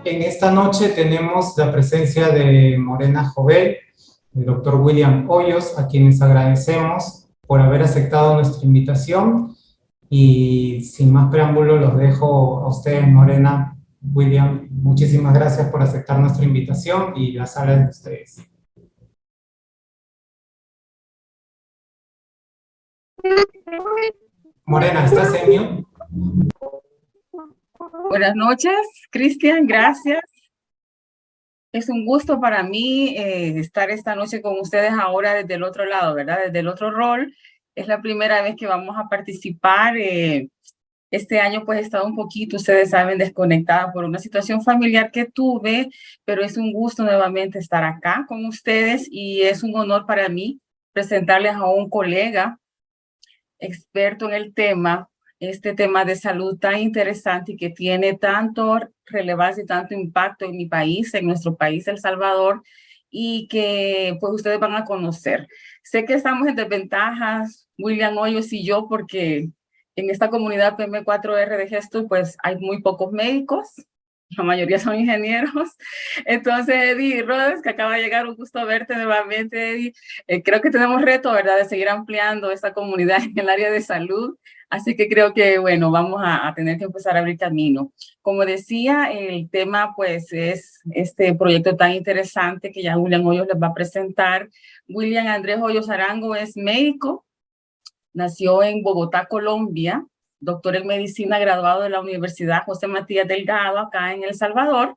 En esta noche tenemos la presencia de Morena Jovel, del doctor William Hoyos, a quienes agradecemos por haber aceptado nuestra invitación. Y sin más preámbulo, los dejo a ustedes, Morena, William. Muchísimas gracias por aceptar nuestra invitación y la sala es de ustedes. Morena, ¿estás en mute? Buenas noches, Cristian, gracias. Es un gusto para mí estar esta noche con ustedes ahora desde el otro lado, ¿verdad? Desde el otro rol. Es la primera vez que vamos a participar. Este año pues he estado un poquito, ustedes saben, desconectada por una situación familiar que tuve, pero es un gusto nuevamente estar acá con ustedes y es un honor para mí presentarles a un colega experto en el tema, este tema de salud tan interesante y que tiene tanto relevancia y tanto impacto en mi país, en nuestro país, El Salvador, y que pues ustedes van a conocer. Sé que estamos en desventajas, William Hoyos y yo, porque en esta comunidad PM4R de Gesto, pues hay muy pocos médicos, la mayoría son ingenieros. Entonces, Eddie Rodes, que acaba de llegar, un gusto verte nuevamente, Eddie. Creo que tenemos reto, ¿verdad?, de seguir ampliando esta comunidad en el área de salud. Así que creo que, bueno, vamos a tener que empezar a abrir camino. Como decía, el tema, pues, es este proyecto tan interesante que ya William Hoyos les va a presentar. William Andrés Hoyos Arango es médico, nació en Bogotá, Colombia, doctor en medicina, graduado de la Universidad José Matías Delgado, acá en El Salvador.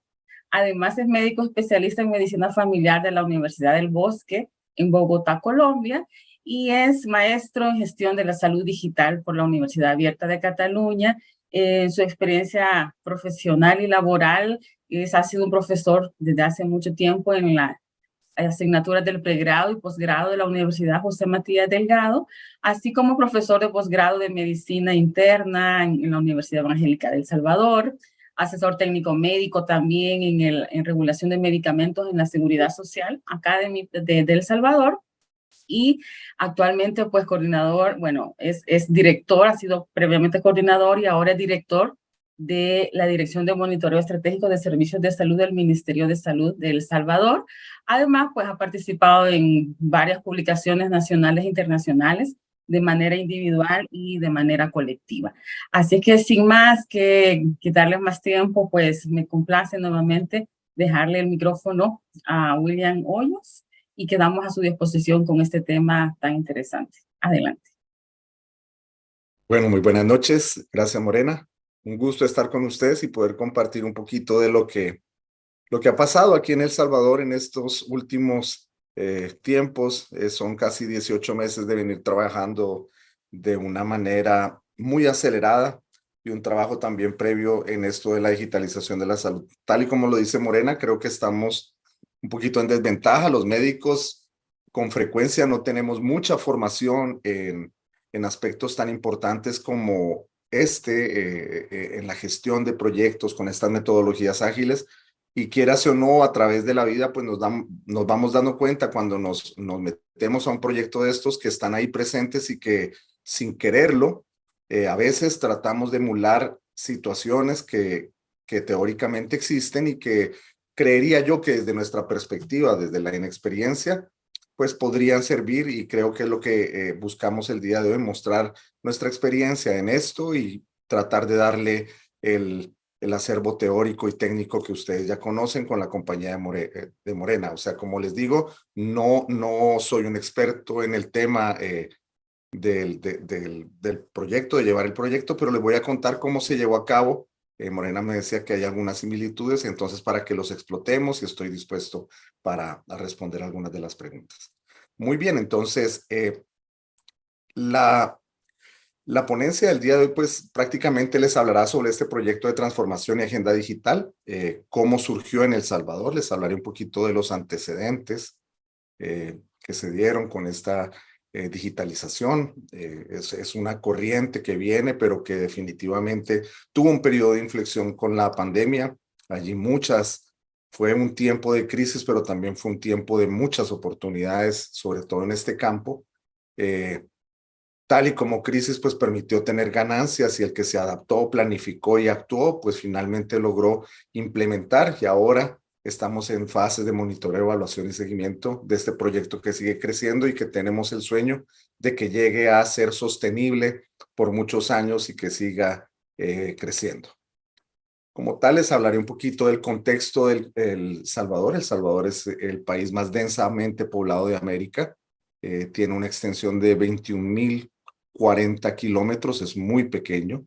Además, es médico especialista en medicina familiar de la Universidad del Bosque, en Bogotá, Colombia, y es maestro en gestión de la salud digital por la Universidad Abierta de Cataluña. Su experiencia profesional y laboral ha sido un profesor desde hace mucho tiempo en la asignaturas del pregrado y posgrado de la Universidad José Matías Delgado, así como profesor de posgrado de medicina interna en la Universidad Evangélica de El Salvador, asesor técnico médico también en regulación de medicamentos en la Seguridad Social acá de El Salvador, y actualmente pues coordinador, bueno, es director, ha sido previamente coordinador y ahora es director de la Dirección de Monitoreo Estratégico de Servicios de Salud del Ministerio de Salud de El Salvador. Además, pues ha participado en varias publicaciones nacionales e internacionales de manera individual y de manera colectiva. Así que sin más que quitarles más tiempo, pues me complace nuevamente dejarle el micrófono a William Hoyos y quedamos a su disposición con este tema tan interesante. Adelante. Bueno, muy buenas noches. Gracias, Morena. Un gusto estar con ustedes y poder compartir un poquito de lo que ha pasado aquí en El Salvador en estos últimos tiempos. Son casi 18 meses de venir trabajando de una manera muy acelerada y un trabajo también previo en esto de la digitalización de la salud. Tal y como lo dice Morena, creo que estamos un poquito en desventaja. Los médicos con frecuencia no tenemos mucha formación en aspectos tan importantes como en la gestión de proyectos con estas metodologías ágiles. Y quieras o no, a través de la vida, pues nos vamos dando cuenta cuando nos metemos a un proyecto de estos que están ahí presentes y que sin quererlo, a veces tratamos de emular situaciones que teóricamente existen y que creería yo que desde nuestra perspectiva, desde la inexperiencia, pues podrían servir, y creo que es lo que buscamos el día de hoy, mostrar nuestra experiencia en esto y tratar de darle el acervo teórico y técnico que ustedes ya conocen con la compañía de Morena. O sea, como les digo, no soy un experto en el tema del proyecto, de llevar el proyecto, pero les voy a contar cómo se llevó a cabo. Morena me decía que hay algunas similitudes, entonces para que los explotemos, y estoy dispuesto para responder algunas de las preguntas. Muy bien, entonces la ponencia del día de hoy, pues prácticamente les hablará sobre este proyecto de transformación y agenda digital, cómo surgió en El Salvador. Les hablaré un poquito de los antecedentes que se dieron con esta digitalización. Es una corriente que viene, pero que definitivamente tuvo un periodo de inflexión con la pandemia. Allí fue un tiempo de crisis, pero también fue un tiempo de muchas oportunidades, sobre todo en este campo. tal y como crisis pues permitió tener ganancias, y el que se adaptó, planificó y actuó, pues finalmente logró implementar, y ahora estamos en fase de monitoreo, evaluación y seguimiento de este proyecto que sigue creciendo y que tenemos el sueño de que llegue a ser sostenible por muchos años y que siga creciendo. Como tal, les hablaré un poquito del contexto del El Salvador. El Salvador es el país más densamente poblado de América. Tiene una extensión de 21.040 kilómetros, es muy pequeño.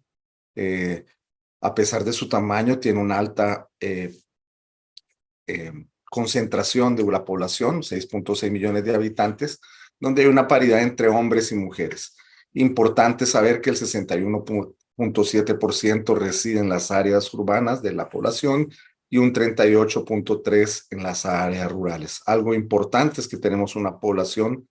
A pesar de su tamaño, tiene una alta concentración de la población, 6.6 millones de habitantes, donde hay una paridad entre hombres y mujeres. Importante saber que el 61.7% reside en las áreas urbanas de la población y un 38.3% en las áreas rurales. Algo importante es que tenemos una población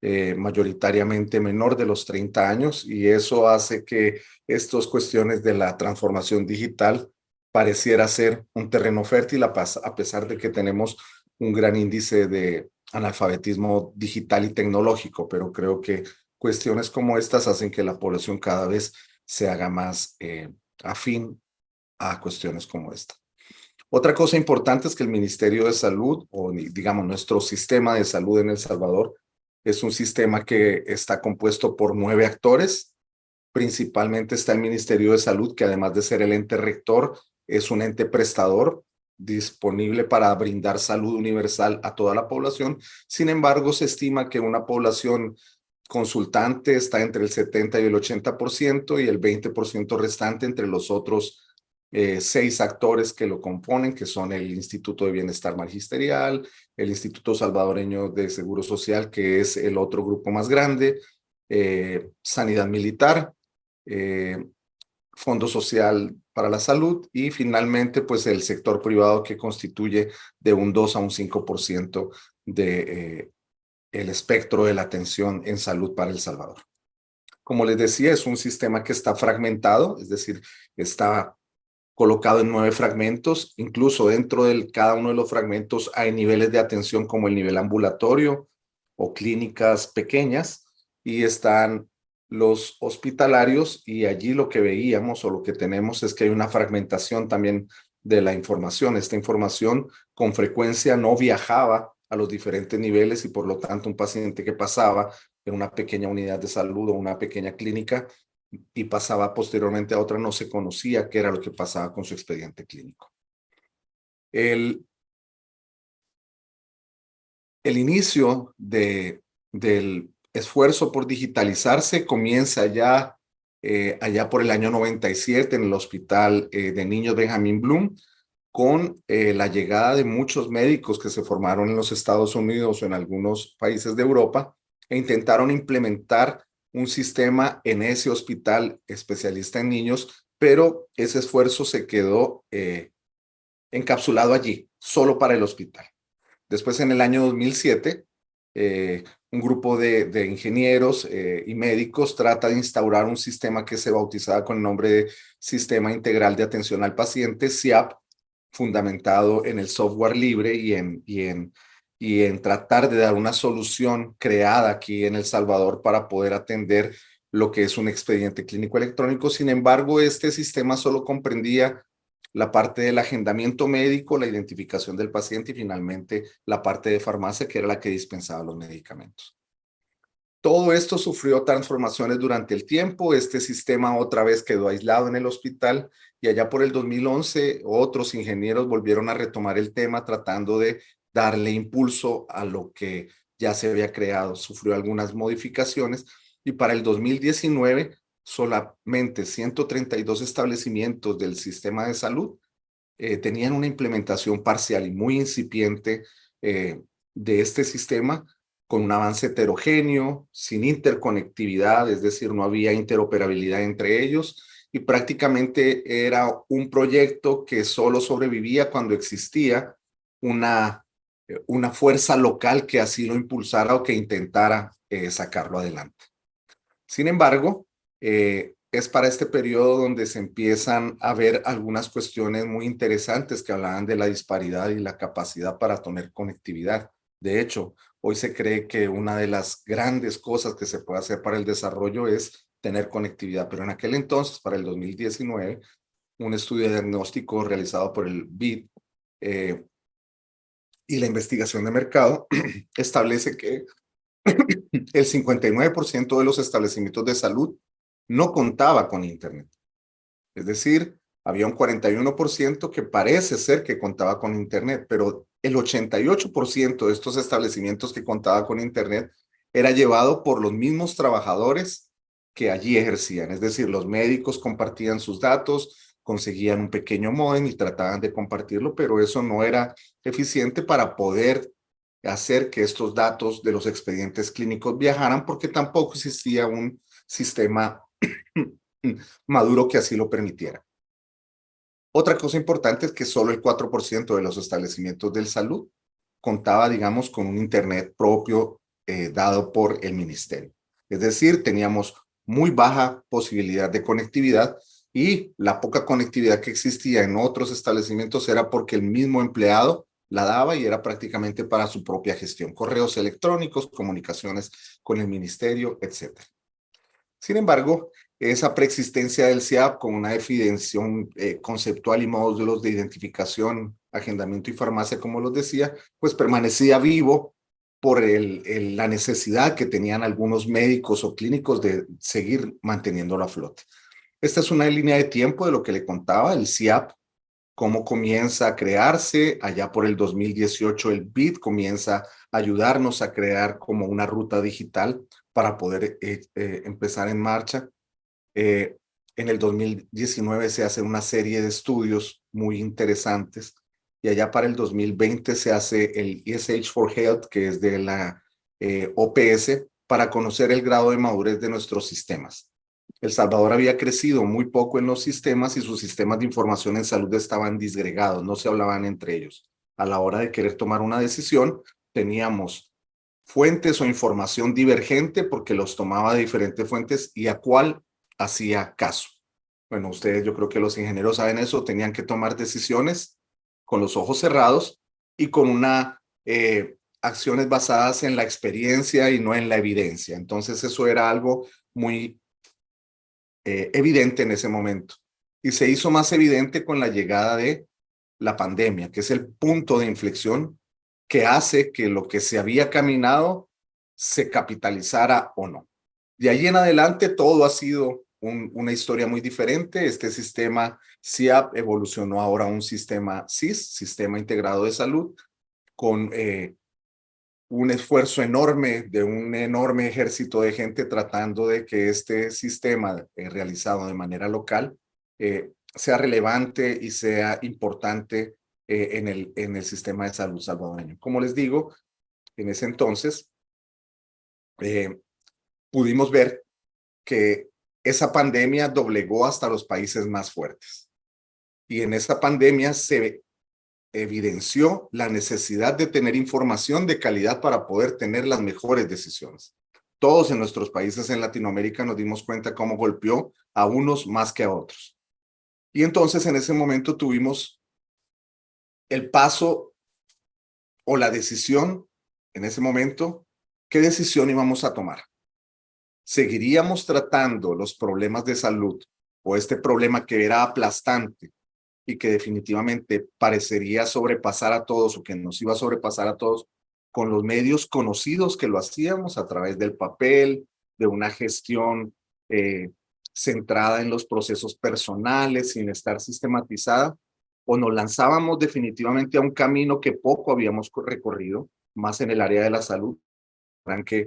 mayoritariamente menor de los 30 años, y eso hace que estas cuestiones de la transformación digital pareciera ser un terreno fértil, a pesar de que tenemos un gran índice de analfabetismo digital y tecnológico, pero creo que cuestiones como estas hacen que la población cada vez se haga más afín a cuestiones como esta. Otra cosa importante es que el Ministerio de Salud, o digamos nuestro sistema de salud en El Salvador, es un sistema que está compuesto por 9 actores. Principalmente está el Ministerio de Salud, que además de ser el ente rector, es un ente prestador disponible para brindar salud universal a toda la población. Sin embargo, se estima que una población consultante está entre el 70 y el 80%, y el 20% restante entre los otros 6 actores que lo componen, que son el Instituto de Bienestar Magisterial, el Instituto Salvadoreño de Seguro Social, que es el otro grupo más grande, Sanidad Militar, Fondo Social para la Salud, y finalmente pues el sector privado, que constituye de un 2 a un 5% de el espectro de la atención en salud para El Salvador. Como les decía, es un sistema que está fragmentado, es decir, está colocado en 9 fragmentos. Incluso dentro de cada uno de los fragmentos hay niveles de atención, como el nivel ambulatorio o clínicas pequeñas, y están los hospitalarios, y allí lo que veíamos o lo que tenemos es que hay una fragmentación también de la información. Esta información con frecuencia no viajaba a los diferentes niveles, y por lo tanto un paciente que pasaba en una pequeña unidad de salud o una pequeña clínica y pasaba posteriormente a otra, no se conocía qué era lo que pasaba con su expediente clínico. El inicio del esfuerzo por digitalizarse comienza ya allá por el año 97 en el Hospital de Niños Benjamin Bloom, con la llegada de muchos médicos que se formaron en los Estados Unidos o en algunos países de Europa, e intentaron implementar un sistema en ese hospital especialista en niños, pero ese esfuerzo se quedó encapsulado allí, solo para el hospital. Después, en el año 2007, un grupo de ingenieros y médicos trata de instaurar un sistema que se bautizaba con el nombre de Sistema Integral de Atención al Paciente, SIAP, fundamentado en el software libre y en tratar de dar una solución creada aquí en El Salvador para poder atender lo que es un expediente clínico electrónico. Sin embargo, este sistema solo comprendía la parte del agendamiento médico, la identificación del paciente y finalmente la parte de farmacia, que era la que dispensaba los medicamentos. Todo esto sufrió transformaciones durante el tiempo. Este sistema otra vez quedó aislado en el hospital, y allá por el 2011 otros ingenieros volvieron a retomar el tema tratando de darle impulso a lo que ya se había creado. Sufrió algunas modificaciones, y para el 2019 solamente 132 establecimientos del sistema de salud tenían una implementación parcial y muy incipiente de este sistema, con un avance heterogéneo, sin interconectividad, es decir, no había interoperabilidad entre ellos, y prácticamente era un proyecto que solo sobrevivía cuando existía una fuerza local que así lo impulsara o que intentara sacarlo adelante. Sin embargo, es para este periodo donde se empiezan a ver algunas cuestiones muy interesantes que hablaban de la disparidad y la capacidad para tener conectividad. De hecho, hoy se cree que una de las grandes cosas que se puede hacer para el desarrollo es tener conectividad, pero en aquel entonces, para el 2019, un estudio diagnóstico realizado por el BID y la investigación de mercado establece que el 59% de los establecimientos de salud no contaba con Internet. Es decir, había un 41% que parece ser que contaba con Internet, pero el 88% de estos establecimientos que contaba con Internet era llevado por los mismos trabajadores que allí ejercían. Es decir, los médicos compartían sus datos, conseguían un pequeño módem y trataban de compartirlo, pero eso no era eficiente para poder hacer que estos datos de los expedientes clínicos viajaran, porque tampoco existía un sistema maduro que así lo permitiera. Otra cosa importante es que solo el 4% de los establecimientos de salud contaba, digamos, con un Internet propio dado por el ministerio. Es decir, teníamos muy baja posibilidad de conectividad y la poca conectividad que existía en otros establecimientos era porque el mismo empleado la daba y era prácticamente para su propia gestión. Correos electrónicos, comunicaciones con el ministerio, etc. Sin embargo, esa preexistencia del SIAP con una definición conceptual y módulos de identificación, agendamiento y farmacia, como los decía, pues permanecía vivo por la necesidad que tenían algunos médicos o clínicos de seguir manteniéndolo a flote. Esta es una línea de tiempo de lo que le contaba, el SIAP, cómo comienza a crearse. Allá por el 2018 el BID comienza a ayudarnos a crear como una ruta digital para poder empezar en marcha. En el 2019 se hace una serie de estudios muy interesantes y allá para el 2020 se hace el ESH for Health, que es de la OPS, para conocer el grado de madurez de nuestros sistemas. El Salvador había crecido muy poco en los sistemas y sus sistemas de información en salud estaban disgregados, no se hablaban entre ellos. A la hora de querer tomar una decisión, teníamos fuentes o información divergente porque los tomaba de diferentes fuentes y a cuál hacía caso. Bueno, ustedes, yo creo que los ingenieros saben eso, tenían que tomar decisiones con los ojos cerrados y con acciones basadas en la experiencia y no en la evidencia. Entonces eso era algo muy evidente en ese momento. Y se hizo más evidente con la llegada de la pandemia, que es el punto de inflexión que hace que lo que se había caminado se capitalizara o no. De ahí en adelante todo ha sido una historia muy diferente. Este sistema SIAP evolucionó ahora a un sistema SIS, Sistema Integrado de Salud, con un esfuerzo enorme de un enorme ejército de gente tratando de que este sistema realizado de manera local sea relevante y sea importante en el sistema de salud salvadoreño. Como les digo, en ese entonces pudimos ver que esa pandemia doblegó hasta los países más fuertes. Y en esa pandemia se evidenció la necesidad de tener información de calidad para poder tener las mejores decisiones. Todos en nuestros países en Latinoamérica nos dimos cuenta cómo golpeó a unos más que a otros. Y entonces en ese momento tuvimos el paso o la decisión, en ese momento, ¿qué decisión íbamos a tomar? ¿Seguiríamos tratando los problemas de salud o este problema que era aplastante y que definitivamente parecería sobrepasar a todos o que nos iba a sobrepasar a todos con los medios conocidos que lo hacíamos a través del papel, de una gestión centrada en los procesos personales sin estar sistematizada, o nos lanzábamos definitivamente a un camino que poco habíamos recorrido, más en el área de la salud? Que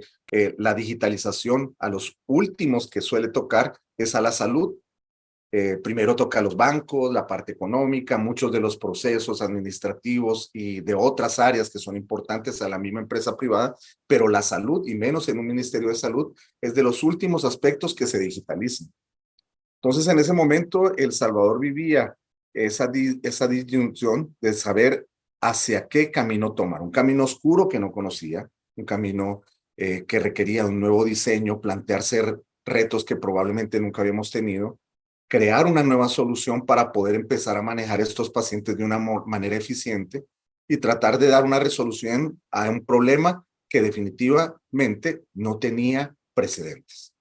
la digitalización a los últimos que suele tocar es a la salud. Primero toca a los bancos, la parte económica, muchos de los procesos administrativos y de otras áreas que son importantes a la misma empresa privada, pero la salud, y menos en un ministerio de salud, es de los últimos aspectos que se digitalizan. Entonces, en ese momento, El Salvador vivía esa disyunción de saber hacia qué camino tomar. Un camino oscuro que no conocía, un camino que requería un nuevo diseño, plantearse retos que probablemente nunca habíamos tenido, crear una nueva solución para poder empezar a manejar estos pacientes de una manera eficiente y tratar de dar una resolución a un problema que definitivamente no tenía precedentes.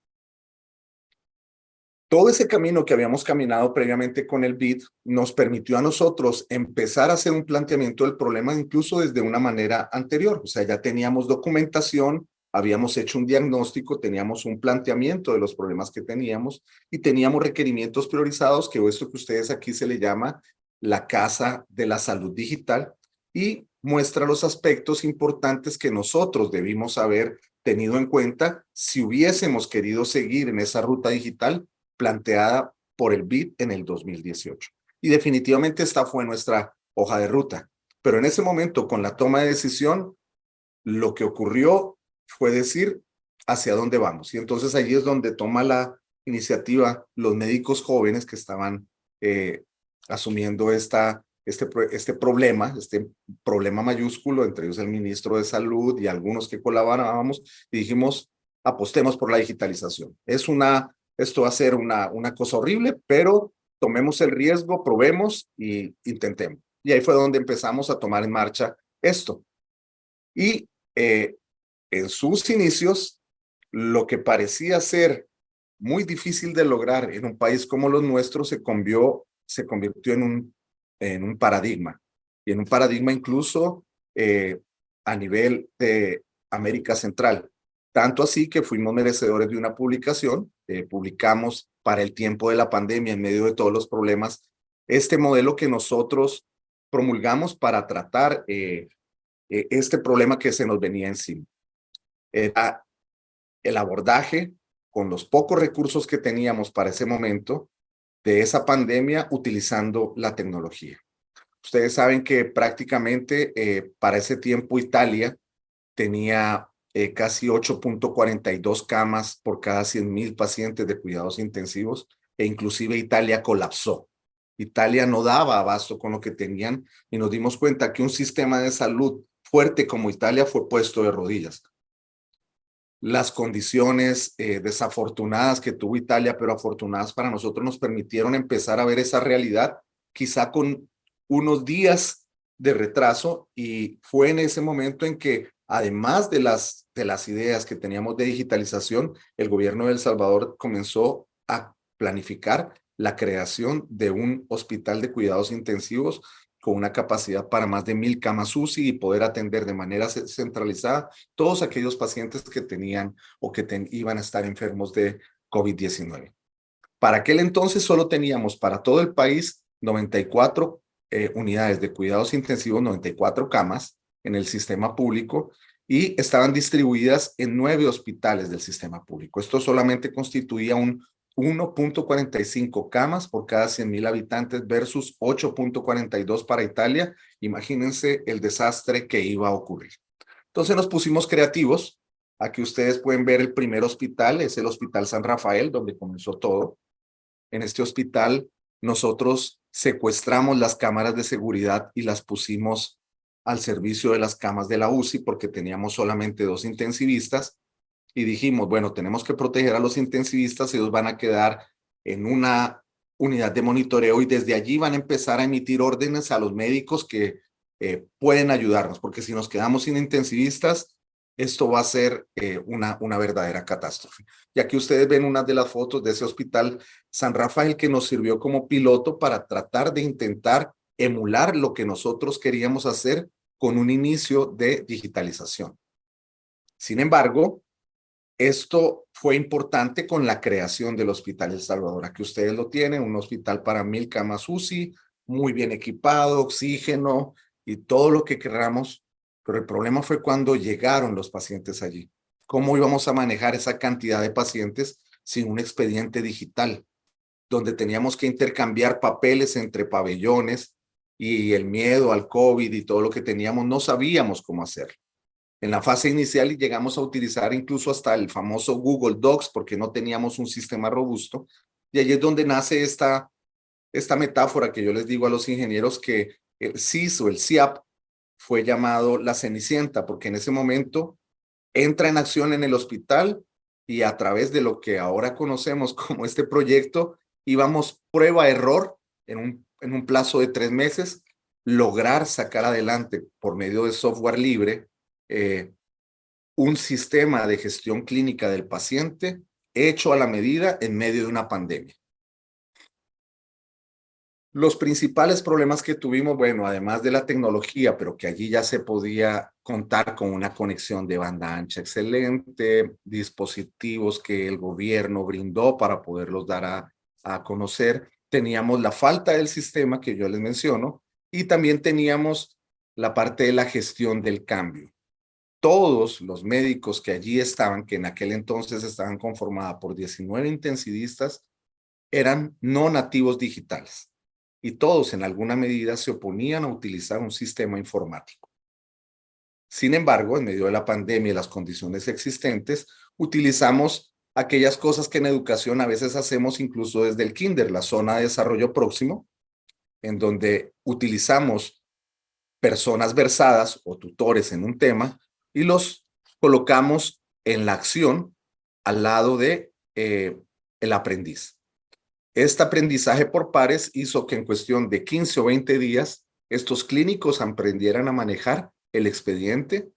Todo ese camino que habíamos caminado previamente con el BID nos permitió a nosotros empezar a hacer un planteamiento del problema incluso desde una manera anterior. O sea, ya teníamos documentación, habíamos hecho un diagnóstico, teníamos un planteamiento de los problemas que teníamos y teníamos requerimientos priorizados, que esto que ustedes aquí se le llama la Casa de la Salud Digital, y muestra los aspectos importantes que nosotros debimos haber tenido en cuenta si hubiésemos querido seguir en esa ruta digital planteada por el BID en el 2018. Y definitivamente esta fue nuestra hoja de ruta. Pero en ese momento, con la toma de decisión, lo que ocurrió fue decir hacia dónde vamos. Y entonces allí es donde toma la iniciativa los médicos jóvenes que estaban asumiendo este problema mayúsculo, entre ellos el ministro de Salud y algunos que colaborábamos, y dijimos, apostemos por la digitalización. Esto va a ser una cosa horrible, pero tomemos el riesgo, probemos y intentemos. Y ahí fue donde empezamos a tomar en marcha esto. Y en sus inicios, lo que parecía ser muy difícil de lograr en un país como los nuestros se convirtió en un paradigma. Y en un paradigma incluso a nivel de América Central. Tanto así que fuimos merecedores de una publicación, publicamos para el tiempo de la pandemia, en medio de todos los problemas, este modelo que nosotros promulgamos para tratar este problema que se nos venía encima. Era el abordaje con los pocos recursos que teníamos para ese momento de esa pandemia utilizando la tecnología. Ustedes saben que prácticamente para ese tiempo Italia tenía casi 8.42 camas por cada 100,000 pacientes de cuidados intensivos e inclusive Italia colapsó. Italia no daba abasto con lo que tenían y nos dimos cuenta que un sistema de salud fuerte como Italia fue puesto de rodillas. Las condiciones desafortunadas que tuvo Italia, pero afortunadas para nosotros, nos permitieron empezar a ver esa realidad, quizá con unos días de retraso, y fue en ese momento en que, además de las ideas que teníamos de digitalización, el gobierno de El Salvador comenzó a planificar la creación de un hospital de cuidados intensivos con una capacidad para más de 1,000 camas UCI y poder atender de manera centralizada todos aquellos pacientes que tenían o que iban a estar enfermos de COVID-19. Para aquel entonces solo teníamos para todo el país 94 unidades de cuidados intensivos, 94 camas en el sistema público, y estaban distribuidas en 9 hospitales del sistema público. Esto solamente constituía un 1.45 camas por cada 100,000 habitantes versus 8.42 para Italia. Imagínense el desastre que iba a ocurrir. Entonces nos pusimos creativos. Aquí ustedes pueden ver el primer hospital, es el Hospital San Rafael, donde comenzó todo. En este hospital nosotros secuestramos las cámaras de seguridad y las pusimos al servicio de las camas de la UCI porque teníamos solamente 2 intensivistas. Y dijimos, bueno, tenemos que proteger a los intensivistas, ellos van a quedar en una unidad de monitoreo y desde allí van a empezar a emitir órdenes a los médicos que pueden ayudarnos, porque si nos quedamos sin intensivistas, esto va a ser una verdadera catástrofe. Y aquí ustedes ven una de las fotos de ese hospital San Rafael que nos sirvió como piloto para tratar de intentar emular lo que nosotros queríamos hacer con un inicio de digitalización. Sin embargo, esto fue importante con la creación del Hospital El Salvador. Aquí ustedes lo tienen, un hospital para 1,000 camas UCI, muy bien equipado, oxígeno y todo lo que queramos. Pero el problema fue cuando llegaron los pacientes allí. ¿Cómo íbamos a manejar esa cantidad de pacientes sin un expediente digital? Donde teníamos que intercambiar papeles entre pabellones y el miedo al COVID y todo lo que teníamos, no sabíamos cómo hacerlo. En la fase inicial llegamos a utilizar incluso hasta el famoso Google Docs porque no teníamos un sistema robusto. Y allí es donde nace esta metáfora que yo les digo a los ingenieros, que el CIS o el CIAP fue llamado la Cenicienta porque en ese momento entra en acción en el hospital y a través de lo que ahora conocemos como este proyecto íbamos prueba-error en un plazo de 3 meses lograr sacar adelante por medio de software libre un sistema de gestión clínica del paciente hecho a la medida en medio de una pandemia. Los principales problemas que tuvimos, bueno, además de la tecnología, pero que allí ya se podía contar con una conexión de banda ancha excelente, dispositivos que el gobierno brindó para poderlos dar a conocer. Teníamos la falta del sistema que yo les menciono y también teníamos la parte de la gestión del cambio. Todos los médicos que allí estaban, que en aquel entonces estaban conformados por 19 intensivistas, eran no nativos digitales. Y todos en alguna medida se oponían a utilizar un sistema informático. Sin embargo, en medio de la pandemia y las condiciones existentes, utilizamos aquellas cosas que en educación a veces hacemos incluso desde el kinder, la zona de desarrollo próximo, en donde utilizamos personas versadas o tutores en un tema y los colocamos en la acción al lado de el aprendiz. Este aprendizaje por pares hizo que en cuestión de 15 o 20 días estos clínicos aprendieran a manejar el expediente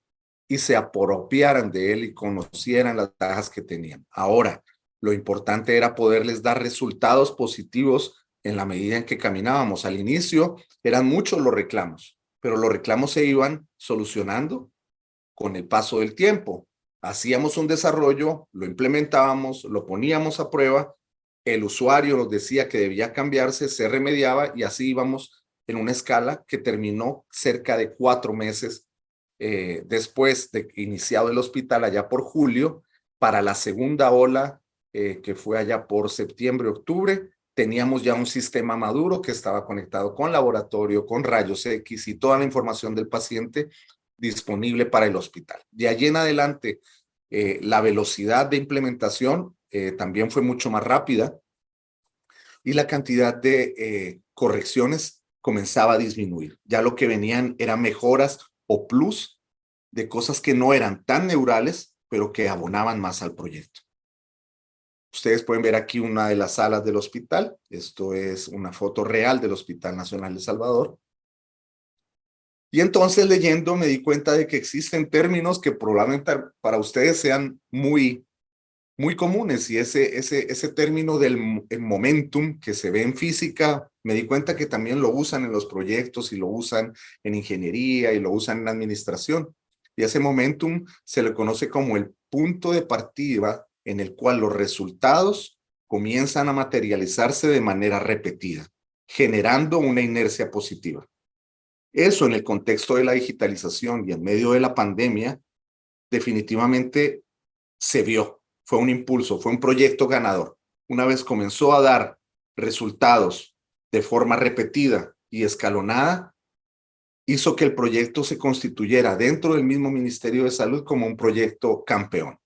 y se apropiaran de él y conocieran las ventajas que tenían. Ahora, lo importante era poderles dar resultados positivos en la medida en que caminábamos. Al inicio eran muchos los reclamos, pero los reclamos se iban solucionando con el paso del tiempo. Hacíamos un desarrollo, lo implementábamos, lo poníamos a prueba, el usuario nos decía que debía cambiarse, se remediaba y así íbamos en una escala que terminó cerca de 4 meses después de iniciado el hospital allá por julio. Para la segunda ola que fue allá por septiembre, octubre, teníamos ya un sistema maduro que estaba conectado con laboratorio, con rayos X y toda la información del paciente disponible para el hospital. De allí en adelante, la velocidad de implementación también fue mucho más rápida y la cantidad de correcciones comenzaba a disminuir. Ya lo que venían eran mejoras o plus de cosas que no eran tan neurales, pero que abonaban más al proyecto. Ustedes pueden ver aquí una de las salas del hospital. Esto es una foto real del Hospital Nacional de El Salvador. Y entonces leyendo me di cuenta de que existen términos que probablemente para ustedes sean muy comunes, y ese término del momentum que se ve en física, me di cuenta que también lo usan en los proyectos y lo usan en ingeniería y lo usan en administración. Y ese momentum se le conoce como el punto de partida en el cual los resultados comienzan a materializarse de manera repetida, generando una inercia positiva. Eso en el contexto de la digitalización y en medio de la pandemia, definitivamente se vio. Fue un impulso, fue un proyecto ganador. Una vez comenzó a dar resultados de forma repetida y escalonada, hizo que el proyecto se constituyera dentro del mismo Ministerio de Salud como un proyecto campeón.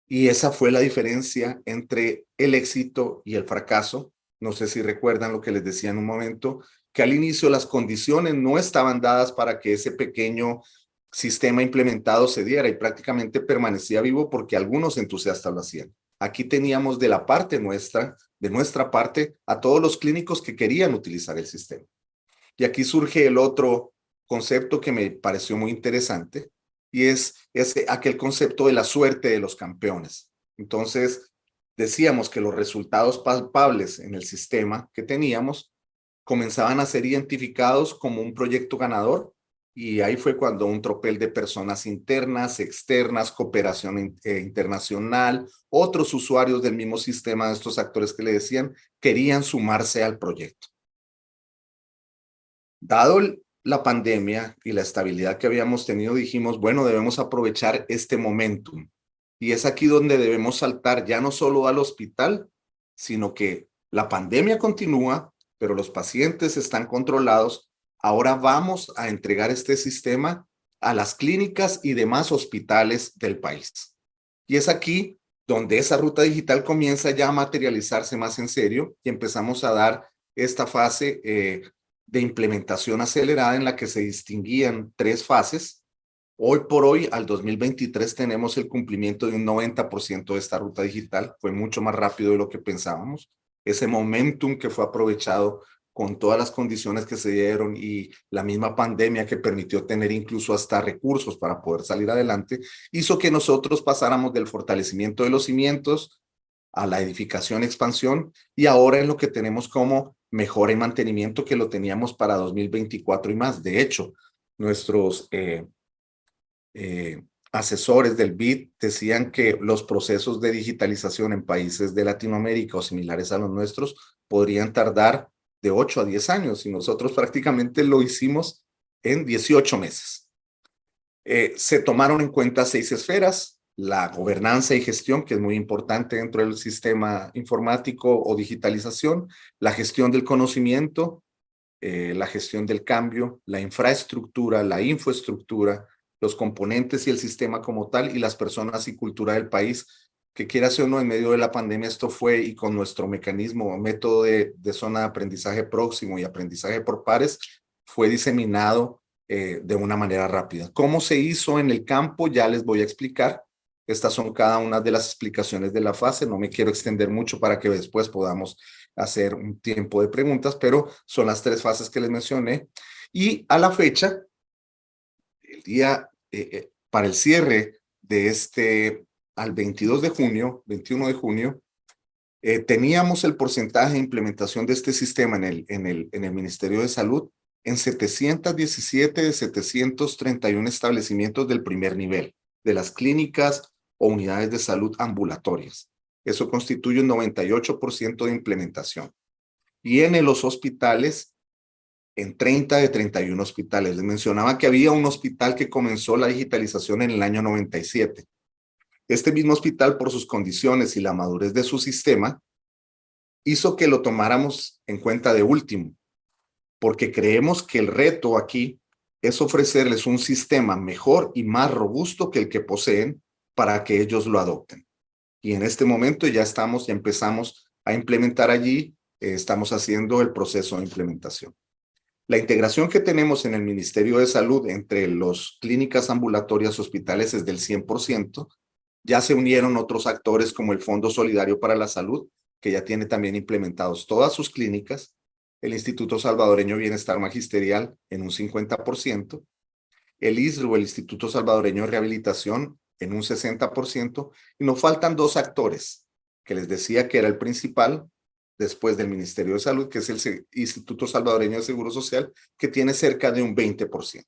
Y esa fue la diferencia entre el éxito y el fracaso. No sé si recuerdan lo que les decía en un momento, que al inicio las condiciones no estaban dadas para que ese pequeño sistema implementado se diera y prácticamente permanecía vivo porque algunos entusiastas lo hacían. Aquí teníamos de la parte nuestra, de nuestra parte, a todos los clínicos que querían utilizar el sistema. Y aquí surge el otro concepto que me pareció muy interesante y es aquel concepto de la suerte de los campeones. Entonces, decíamos que los resultados palpables en el sistema que teníamos comenzaban a ser identificados como un proyecto ganador. Y ahí fue cuando un tropel de personas internas, externas, cooperación internacional, otros usuarios del mismo sistema de estos actores que le decían, querían sumarse al proyecto. Dado la pandemia y la estabilidad que habíamos tenido, dijimos, bueno, debemos aprovechar este momentum. Y es aquí donde debemos saltar ya no solo al hospital, sino que la pandemia continúa, pero los pacientes están controlados. Ahora vamos a entregar este sistema a las clínicas y demás hospitales del país. Y es aquí donde esa ruta digital comienza ya a materializarse más en serio y empezamos a dar esta fase de implementación acelerada en la que se distinguían 3 fases. Hoy por hoy, al 2023, tenemos el cumplimiento de un 90% de esta ruta digital. Fue mucho más rápido de lo que pensábamos. Ese momentum que fue aprovechado con todas las condiciones que se dieron y la misma pandemia que permitió tener incluso hasta recursos para poder salir adelante, hizo que nosotros pasáramos del fortalecimiento de los cimientos a la edificación, expansión, y ahora en lo que tenemos como mejora y mantenimiento, que lo teníamos para 2024 y más. De hecho, nuestros asesores del BID decían que los procesos de digitalización en países de Latinoamérica o similares a los nuestros podrían tardar de 8 a 10 años, y nosotros prácticamente lo hicimos en 18 meses. Se tomaron en cuenta 6 esferas: la gobernanza y gestión, que es muy importante dentro del sistema informático o digitalización, la gestión del conocimiento, la gestión del cambio, la infraestructura, la infoestructura, los componentes y el sistema como tal, y las personas y cultura del país, que quiera ser uno en medio de la pandemia, esto fue, y con nuestro mecanismo, método de zona de aprendizaje próximo y aprendizaje por pares, fue diseminado de una manera rápida. ¿Cómo se hizo en el campo? Ya les voy a explicar. Estas son cada una de las explicaciones de la fase. No me quiero extender mucho para que después podamos hacer un tiempo de preguntas, pero son las 3 fases que les mencioné. Y a la fecha, el día para el cierre de al 22 de junio, 21 de junio, teníamos el porcentaje de implementación de este sistema en el Ministerio de Salud en 717 de 731 establecimientos del primer nivel, de las clínicas o unidades de salud ambulatorias. Eso constituye un 98% de implementación. Y en los hospitales, en 30 de 31 hospitales. Les mencionaba que había un hospital que comenzó la digitalización en el año 97. Este mismo hospital, por sus condiciones y la madurez de su sistema, hizo que lo tomáramos en cuenta de último, porque creemos que el reto aquí es ofrecerles un sistema mejor y más robusto que el que poseen para que ellos lo adopten. Y en este momento ya empezamos a implementar allí, estamos haciendo el proceso de implementación. La integración que tenemos en el Ministerio de Salud entre las clínicas ambulatorias hospitales es del 100%. Ya se unieron otros actores como el Fondo Solidario para la Salud, que ya tiene también implementados todas sus clínicas, el Instituto Salvadoreño de Bienestar Magisterial en un 50%, el ISRU, el Instituto Salvadoreño de Rehabilitación, en un 60%, y nos faltan 2 actores, que les decía que era el principal, después del Ministerio de Salud, que es el Instituto Salvadoreño de Seguro Social, que tiene cerca de un 20%.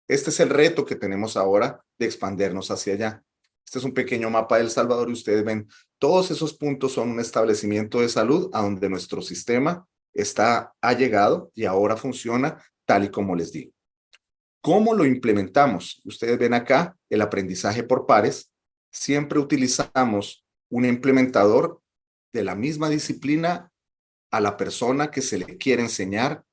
Este es el reto que tenemos ahora de expandernos hacia allá. Este es un pequeño mapa de El Salvador y ustedes ven, todos esos puntos son un establecimiento de salud a donde nuestro sistema ha llegado y ahora funciona tal y como les digo. ¿Cómo lo implementamos? Ustedes ven acá el aprendizaje por pares. Siempre utilizamos un implementador de la misma disciplina a la persona que se le quiere enseñar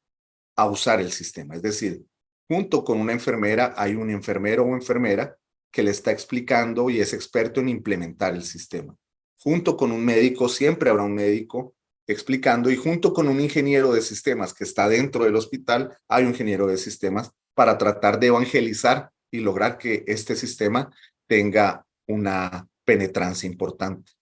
a usar el sistema. Es decir, junto con una enfermera hay un enfermero o enfermera que le está explicando y es experto en implementar el sistema. Junto con un médico, siempre habrá un médico explicando, y junto con un ingeniero de sistemas que está dentro del hospital, hay un ingeniero de sistemas para tratar de evangelizar y lograr que este sistema tenga una penetrancia importante.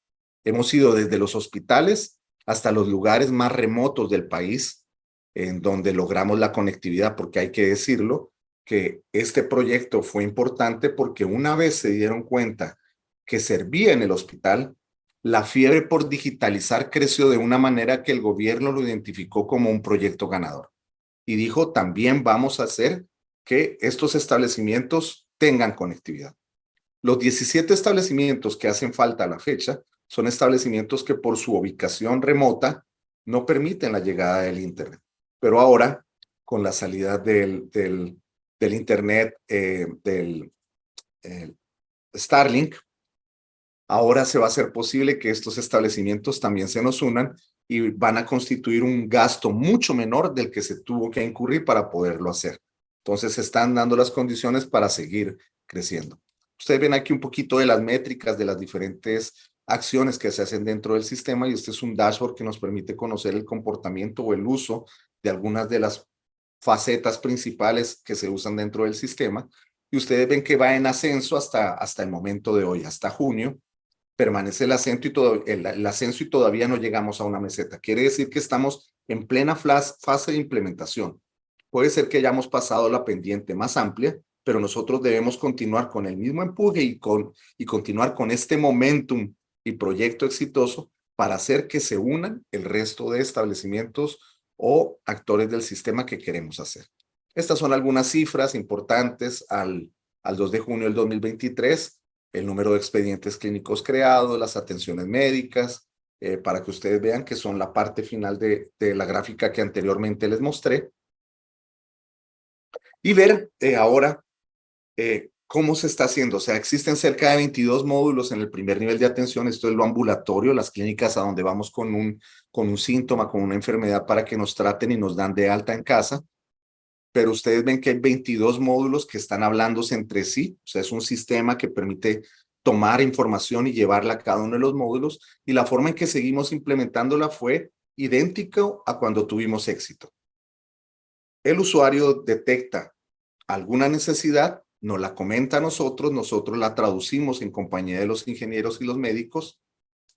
Hemos ido desde los hospitales hasta los lugares más remotos del país, en donde logramos la conectividad, porque hay que decirlo, que este proyecto fue importante porque una vez se dieron cuenta que servía en el hospital, la fiebre por digitalizar creció de una manera que el gobierno lo identificó como un proyecto ganador. Y dijo, también vamos a hacer que estos establecimientos tengan conectividad. Los 17 establecimientos que hacen falta a la fecha son establecimientos que por su ubicación remota no permiten la llegada del Internet. Pero ahora, con la salida del Internet, Starlink, ahora se va a hacer posible que estos establecimientos también se nos unan y van a constituir un gasto mucho menor del que se tuvo que incurrir para poderlo hacer. Entonces se están dando las condiciones para seguir creciendo. Ustedes ven aquí un poquito de las métricas de las diferentes acciones que se hacen dentro del sistema, y este es un dashboard que nos permite conocer el comportamiento o el uso de algunas de las facetas principales que se usan dentro del sistema, y ustedes ven que va en ascenso hasta el momento de hoy, hasta junio. Permanece el ascenso y todavía no llegamos a una meseta. Quiere decir que estamos en plena fase de implementación. Puede ser que hayamos pasado la pendiente más amplia, pero nosotros debemos continuar con el mismo empuje y continuar con este momentum y proyecto exitoso para hacer que se unan el resto de establecimientos o actores del sistema que queremos hacer. Estas son algunas cifras importantes al 2 de junio del 2023, el número de expedientes clínicos creados, las atenciones médicas, para que ustedes vean que son la parte final de la gráfica que anteriormente les mostré. Y ver ahora cómo se está haciendo. O sea, existen cerca de 22 módulos en el primer nivel de atención. Esto es lo ambulatorio, las clínicas a donde vamos con un síntoma, con una enfermedad para que nos traten y nos dan de alta en casa. Pero ustedes ven que hay 22 módulos que están hablándose entre sí. O sea, es un sistema que permite tomar información y llevarla a cada uno de los módulos. Y la forma en que seguimos implementándola fue idéntico a cuando tuvimos éxito. El usuario detecta alguna necesidad, nos la comenta a nosotros la traducimos en compañía de los ingenieros y los médicos,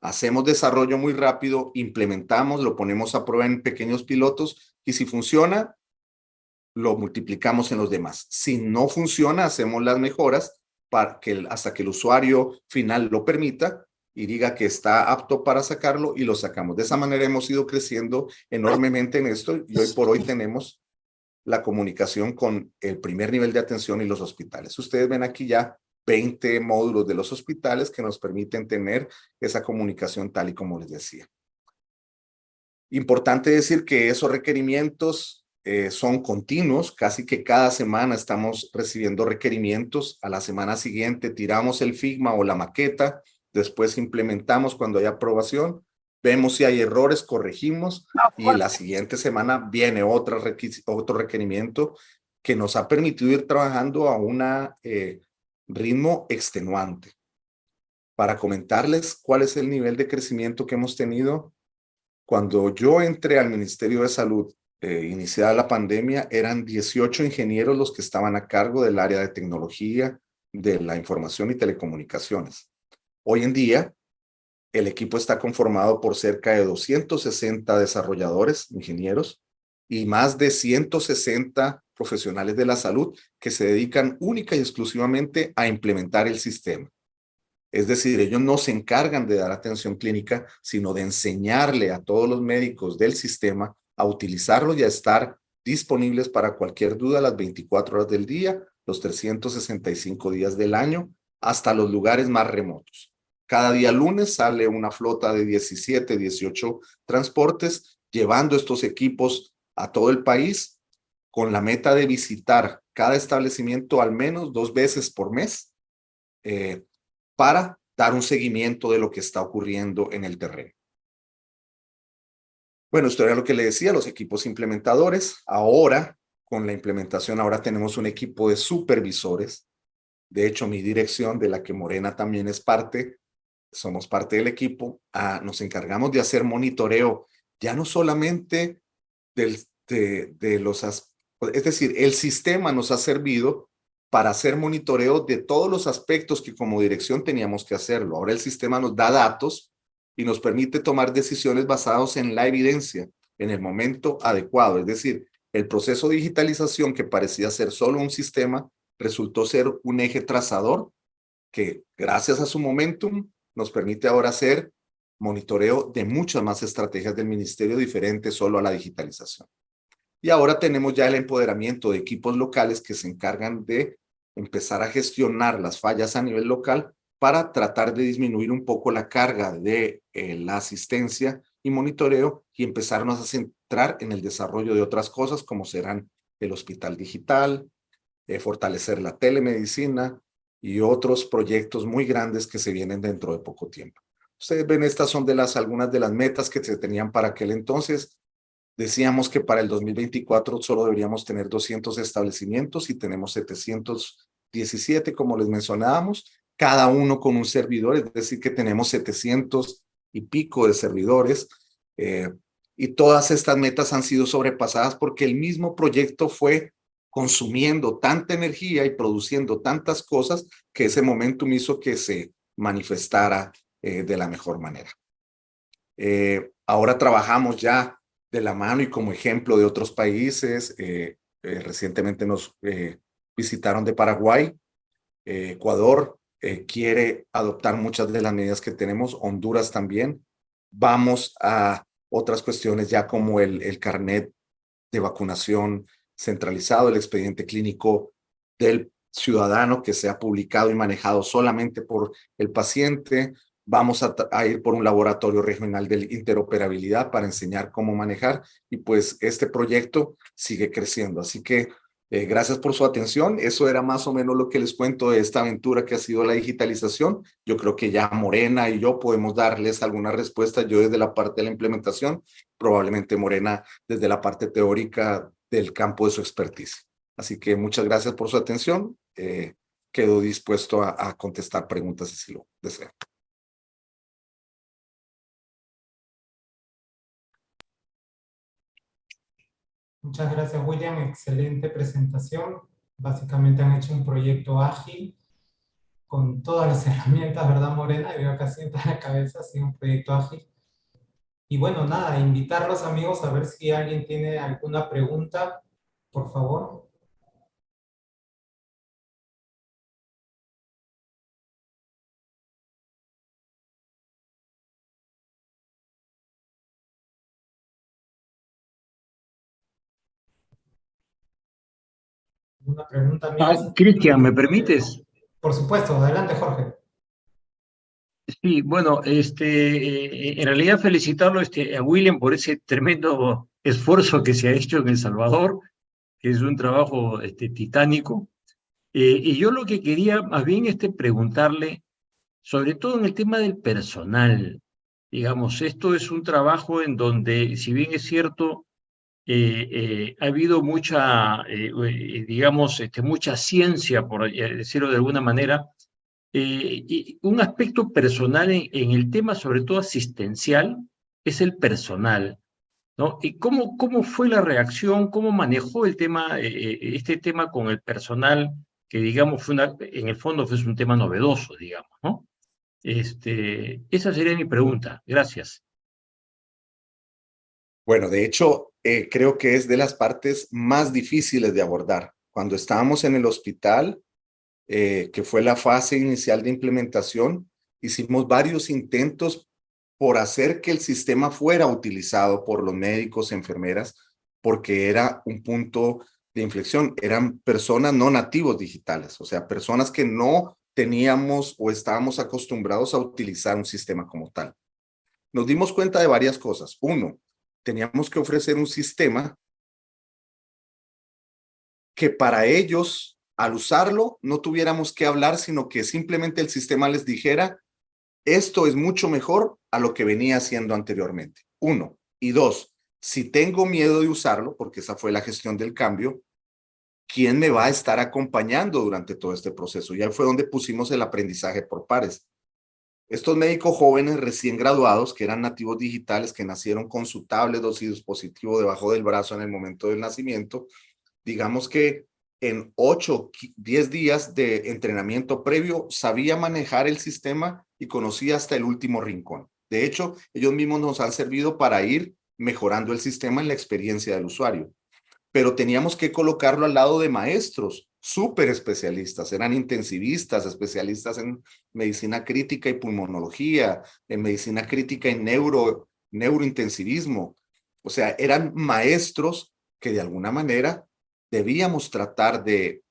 hacemos desarrollo muy rápido, implementamos, lo ponemos a prueba en pequeños pilotos y si funciona, lo multiplicamos en los demás. Si no funciona, hacemos las mejoras hasta que el usuario final lo permita y diga que está apto para sacarlo y lo sacamos. De esa manera hemos ido creciendo enormemente en esto y hoy por hoy tenemos la comunicación con el primer nivel de atención y los hospitales. Ustedes ven aquí ya 20 módulos de los hospitales que nos permiten tener esa comunicación tal y como les decía. Importante decir que esos requerimientos son continuos, casi que cada semana estamos recibiendo requerimientos. A la semana siguiente tiramos el Figma o la maqueta, después implementamos cuando hay aprobación, vemos si hay errores, corregimos y la siguiente semana viene otro requerimiento que nos ha permitido ir trabajando a un ritmo extenuante. Para comentarles cuál es el nivel de crecimiento que hemos tenido, cuando yo entré al Ministerio de Salud, iniciada la pandemia, eran 18 ingenieros los que estaban a cargo del área de tecnología, de la información y telecomunicaciones. Hoy en día, el equipo está conformado por cerca de 260 desarrolladores, ingenieros, y más de 160 profesionales de la salud que se dedican única y exclusivamente a implementar el sistema. Es decir, ellos no se encargan de dar atención clínica, sino de enseñarle a todos los médicos del sistema a utilizarlo y a estar disponibles para cualquier duda las 24 horas del día, los 365 días del año, hasta los lugares más remotos. Cada día lunes sale una flota de 17, 18 transportes llevando estos equipos a todo el país con la meta de visitar cada establecimiento al menos 2 veces por mes para dar un seguimiento de lo que está ocurriendo en el terreno. Bueno, esto era lo que le decía, los equipos implementadores. Ahora, con la implementación, ahora tenemos un equipo de supervisores. De hecho, mi dirección, de la que Morena también es parte, somos parte del equipo, nos encargamos de hacer monitoreo, ya no solamente es decir, el sistema nos ha servido para hacer monitoreo de todos los aspectos que como dirección teníamos que hacerlo. Ahora el sistema nos da datos y nos permite tomar decisiones basadas en la evidencia, en el momento adecuado. Es decir, el proceso de digitalización que parecía ser solo un sistema, resultó ser un eje trazador que gracias a su momentum nos permite ahora hacer monitoreo de muchas más estrategias del ministerio diferentes solo a la digitalización. Y ahora tenemos ya el empoderamiento de equipos locales que se encargan de empezar a gestionar las fallas a nivel local para tratar de disminuir un poco la carga de la asistencia y monitoreo y empezarnos a centrar en el desarrollo de otras cosas como serán el hospital digital, fortalecer la telemedicina y otros proyectos muy grandes que se vienen dentro de poco tiempo. Ustedes ven, estas son algunas de las metas que se tenían para aquel entonces. Decíamos que para el 2024 solo deberíamos tener 200 establecimientos y tenemos 717, como les mencionábamos, cada uno con un servidor, es decir, que tenemos 700 y pico de servidores. Y todas estas metas han sido sobrepasadas porque el mismo proyecto fue consumiendo tanta energía y produciendo tantas cosas que ese momentum hizo que se manifestara de la mejor manera. Ahora trabajamos ya de la mano y como ejemplo de otros países. Recientemente nos visitaron de Paraguay. Ecuador quiere adoptar muchas de las medidas que tenemos, Honduras también. Vamos a otras cuestiones ya como el carnet de vacunación centralizado, el expediente clínico del ciudadano que sea publicado y manejado solamente por el paciente. Vamos a ir por un laboratorio regional de interoperabilidad para enseñar cómo manejar y pues este proyecto sigue creciendo. Así que gracias por su atención. Eso era más o menos lo que les cuento de esta aventura que ha sido la digitalización. Yo creo que ya Morena y yo podemos darles alguna respuesta. Yo desde la parte de la implementación, probablemente Morena desde la parte teórica del campo de su expertise. Así que muchas gracias por su atención. Quedo dispuesto a contestar preguntas si lo desean. Muchas gracias, William. Excelente presentación. Básicamente han hecho un proyecto ágil con todas las herramientas, ¿verdad, Morena? Y veo casi en la cabeza, sí, un proyecto ágil. Y bueno, nada, invitarlos, amigos, a ver si alguien tiene alguna pregunta, por favor. ¿Una pregunta, amigos? Cristian, ¿me permites? Por supuesto, adelante, Jorge. Sí, bueno, en realidad felicitarlo a William por ese tremendo esfuerzo que se ha hecho en El Salvador, que es un trabajo titánico. Y yo lo que quería más bien preguntarle, sobre todo en el tema del personal, digamos, esto es un trabajo en donde, si bien es cierto, ha habido mucha, digamos, mucha ciencia, por decirlo de alguna manera, y un aspecto personal en el tema, sobre todo asistencial, es el personal, ¿no? ¿Y cómo fue la reacción, cómo manejó el tema, este tema con el personal, que digamos en el fondo fue un tema novedoso, digamos, ¿no? Esa sería mi pregunta. Gracias. Bueno, de hecho, creo que es de las partes más difíciles de abordar. Cuando estábamos en el hospital, que fue la fase inicial de implementación, hicimos varios intentos por hacer que el sistema fuera utilizado por los médicos, enfermeras, porque era un punto de inflexión. Eran personas no nativos digitales, o sea, personas que no teníamos o estábamos acostumbrados a utilizar un sistema como tal. Nos dimos cuenta de varias cosas. Uno, teníamos que ofrecer un sistema que para ellos, al usarlo, no tuviéramos que hablar, sino que simplemente el sistema les dijera, esto es mucho mejor a lo que venía haciendo anteriormente. Uno. Y dos, si tengo miedo de usarlo, porque esa fue la gestión del cambio, ¿quién me va a estar acompañando durante todo este proceso? Y ahí fue donde pusimos el aprendizaje por pares. Estos médicos jóvenes recién graduados, que eran nativos digitales, que nacieron con su tablet o su dispositivo debajo del brazo en el momento del nacimiento, digamos que en 8, 10 días de entrenamiento previo sabía manejar el sistema y conocía hasta el último rincón. De hecho, ellos mismos nos han servido para ir mejorando el sistema en la experiencia del usuario. Pero teníamos que colocarlo al lado de maestros súper especialistas, eran intensivistas, especialistas en medicina crítica y pulmonología, en medicina crítica y neurointensivismo. O sea, eran maestros que de alguna manera debíamos tratar de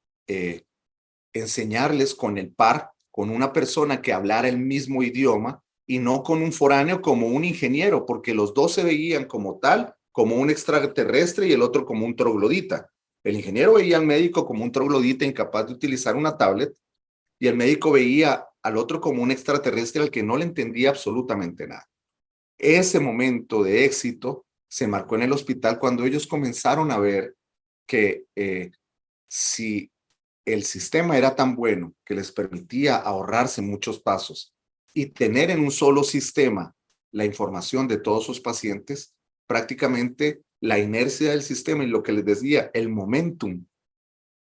enseñarles con el par, con una persona que hablara el mismo idioma y no con un foráneo como un ingeniero, porque los dos se veían como tal, como un extraterrestre y el otro como un troglodita. El ingeniero veía al médico como un troglodita incapaz de utilizar una tablet y el médico veía al otro como un extraterrestre al que no le entendía absolutamente nada. Ese momento de éxito se marcó en el hospital cuando ellos comenzaron a ver que si el sistema era tan bueno que les permitía ahorrarse muchos pasos y tener en un solo sistema la información de todos sus pacientes, prácticamente la inercia del sistema y lo que les decía, el momentum.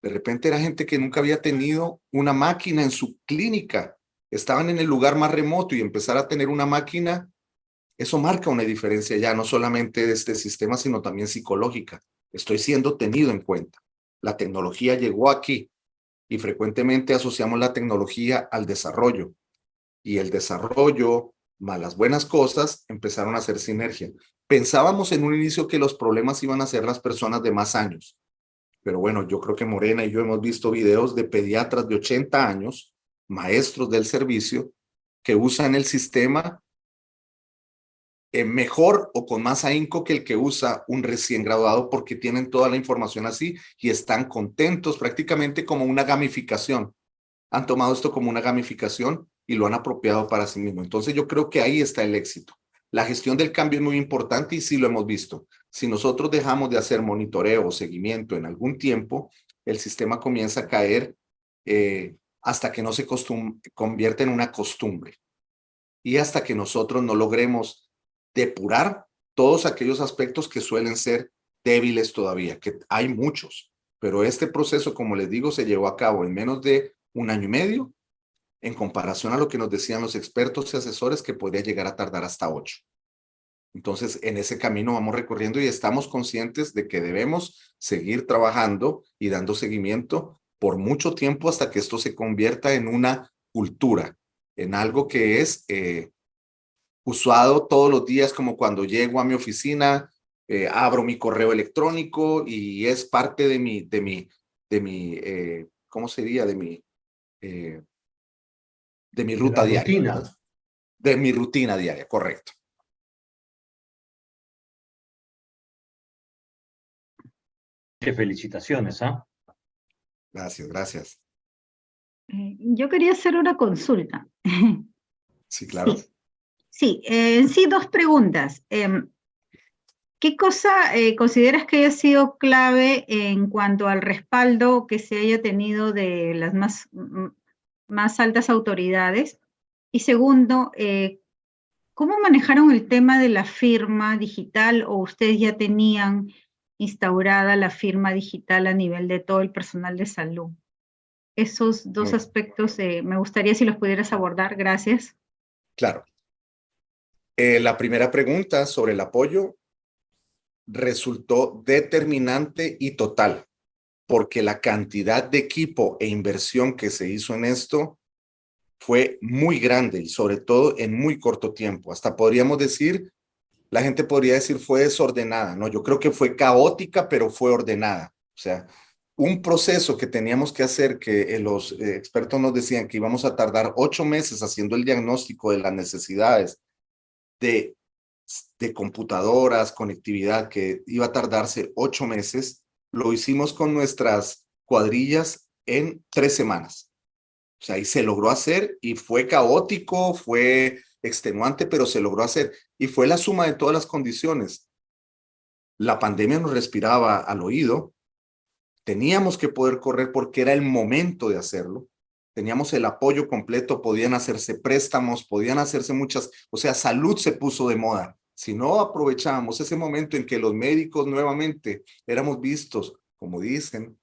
De repente era gente que nunca había tenido una máquina en su clínica. Estaban en el lugar más remoto y empezar a tener una máquina Eso marca una diferencia ya, no solamente de este sistema, sino también psicológica. Estoy siendo tenido en cuenta. La tecnología llegó aquí y frecuentemente asociamos la tecnología al desarrollo. Y el desarrollo, más las buenas cosas, empezaron a hacer sinergia. Pensábamos en un inicio que los problemas iban a ser las personas de más años. Pero bueno, yo creo que Morena y yo hemos visto videos de pediatras de 80 años, maestros del servicio, que usan el sistema mejor o con más ahínco que el que usa un recién graduado, porque tienen toda la información así y están contentos, prácticamente como una gamificación. Han tomado esto como una gamificación y lo han apropiado para sí mismo. Entonces yo creo que ahí está el éxito. La gestión del cambio es muy importante y sí lo hemos visto. Si nosotros dejamos de hacer monitoreo o seguimiento en algún tiempo, el sistema comienza a caer hasta que no se convierte en una costumbre y hasta que nosotros no logremos depurar todos aquellos aspectos que suelen ser débiles todavía, que hay muchos, pero este proceso, como les digo, se llevó a cabo en menos de 1 año y medio, en comparación a lo que nos decían los expertos y asesores, que podría llegar a tardar hasta 8. Entonces, en ese camino vamos recorriendo y estamos conscientes de que debemos seguir trabajando y dando seguimiento por mucho tiempo hasta que esto se convierta en una cultura, en algo que es usado todos los días, como cuando llego a mi oficina, abro mi correo electrónico y es parte de mi ¿cómo sería? De mi ruta diaria. Rutina. De mi rutina diaria, correcto. Felicitaciones, ¿ah? Gracias, gracias. Yo quería hacer una consulta. Sí, claro. Sí, sí, 2 preguntas. ¿Qué cosa consideras que haya sido clave en cuanto al respaldo que se haya tenido de las más altas autoridades? Y segundo, ¿cómo manejaron el tema de la firma digital o ustedes ya tenían instaurada la firma digital a nivel de todo el personal de salud? Esos 2 aspectos me gustaría si los pudieras abordar. Gracias. Claro. La primera pregunta sobre el apoyo resultó determinante y total, porque la cantidad de equipo e inversión que se hizo en esto fue muy grande y sobre todo en muy corto tiempo. Hasta podríamos decir, la gente podría decir fue desordenada, ¿no? Yo creo que fue caótica, pero fue ordenada. O sea, un proceso que teníamos que hacer, que los expertos nos decían que íbamos a tardar 8 meses haciendo el diagnóstico de las necesidades de computadoras, conectividad, que iba a tardarse 8 meses, lo hicimos con nuestras cuadrillas en 3 semanas. O sea, y se logró hacer y fue caótico, fue extenuante, pero se logró hacer. Y fue la suma de todas las condiciones. La pandemia nos respiraba al oído. Teníamos que poder correr porque era el momento de hacerlo. Teníamos el apoyo completo, podían hacerse préstamos, podían hacerse muchas, o sea, salud se puso de moda. Si no aprovechábamos ese momento en que los médicos nuevamente éramos vistos, como dicen,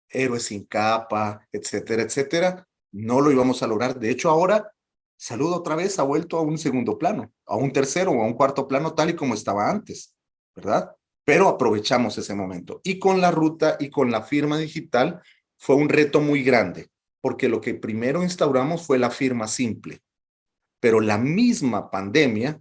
héroes sin capa, etcétera, etcétera, no lo íbamos a lograr. De hecho, ahora salud otra vez ha vuelto a un segundo plano, a un tercero o a un cuarto plano, tal y como estaba antes, ¿verdad? Pero aprovechamos ese momento. Y con la ruta y con la firma digital fue un reto muy grande, porque lo que primero instauramos fue la firma simple, pero la misma pandemia